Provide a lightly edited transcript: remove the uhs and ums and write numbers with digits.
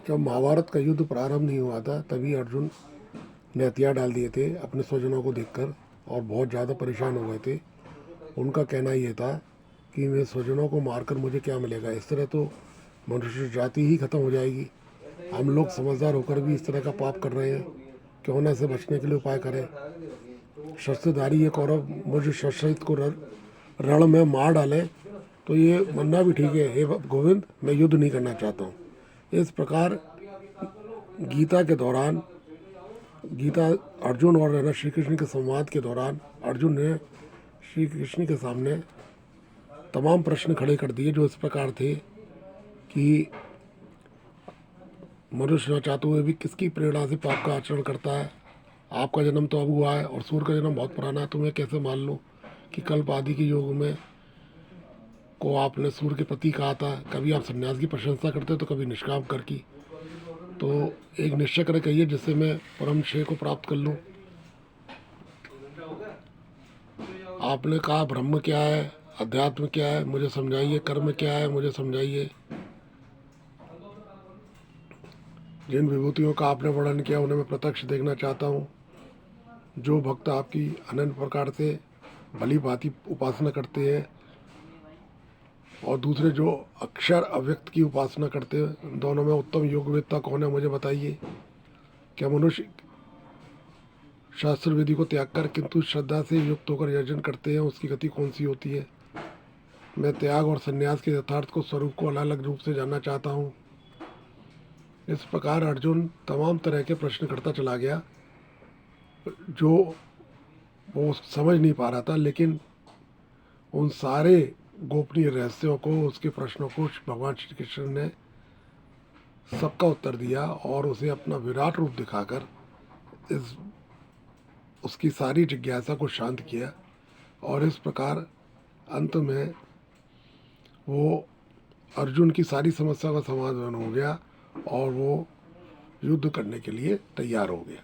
जब महाभारत का युद्ध प्रारंभ नहीं हुआ था तभी अर्जुन ने हथियार डाल दिए थे अपने स्वजनों को देखकर और बहुत ज़्यादा परेशान हो गए थे। उनका कहना ये था कि मेरे स्वजनों को मारकर मुझे क्या मिलेगा, इस तरह तो मनुष्य जाति ही खत्म हो जाएगी। हम लोग समझदार होकर भी इस तरह का पाप कर रहे हैं, क्यों ना इसे बचने के लिए उपाय करें। शस्त्रधारी ये कौरव मुझे सशस्त्र को रण में मार डाले तो ये मरना भी ठीक है। हे गोविंद, मैं युद्ध नहीं करना चाहता हूँ। इस प्रकार गीता अर्जुन और श्री कृष्ण के संवाद के दौरान अर्जुन ने श्री कृष्ण के सामने तमाम प्रश्न खड़े कर दिए, जो इस प्रकार थे कि मनुष्य न चाहते हुए भी किसकी प्रेरणा से पाप का आचरण करता है। आपका जन्म तो अब हुआ है और सूर्य का जन्म बहुत पुराना है, तो मैं कैसे मान लूँ कि कल्प आदि के युग में को आपने सूर्य के प्रति कहा था। कभी आप सन्यास की प्रशंसा करते तो कभी निष्काम कर की। तो एक निश्चय कर कहिए जिससे मैं परम श्रेय को प्राप्त कर लूँ। आपने कहा ब्रह्म क्या है, अध्यात्म क्या है, मुझे समझाइए। कर्म क्या है, मुझे समझाइए। जिन विभूतियों का आपने वर्णन किया उन्हें मैं प्रत्यक्ष देखना चाहता हूँ। जो भक्त आपकी अनंत प्रकार से भली भांति उपासना करते हैं और दूसरे जो अक्षर अव्यक्त की उपासना करते हैं, दोनों में उत्तम योगवेत्ता कौन है, मुझे बताइए। क्या मनुष्य शास्त्र विधि को त्याग कर किंतु श्रद्धा से युक्त होकर यजन करते हैं, उसकी गति कौन सी होती है। मैं त्याग और संन्यास के यथार्थ को स्वरूप को अलग अलग रूप से जानना चाहता हूँ। इस प्रकार अर्जुन तमाम तरह के प्रश्न करता चला गया जो वो समझ नहीं पा रहा था, लेकिन उन सारे गोपनीय रहस्यों को, उसके प्रश्नों को भगवान श्री कृष्ण ने सबका उत्तर दिया और उसे अपना विराट रूप दिखाकर उसकी सारी जिज्ञासा को शांत किया। और इस प्रकार अंत में वो अर्जुन की सारी समस्या का समाधान हो गया और वो युद्ध करने के लिए तैयार हो गया।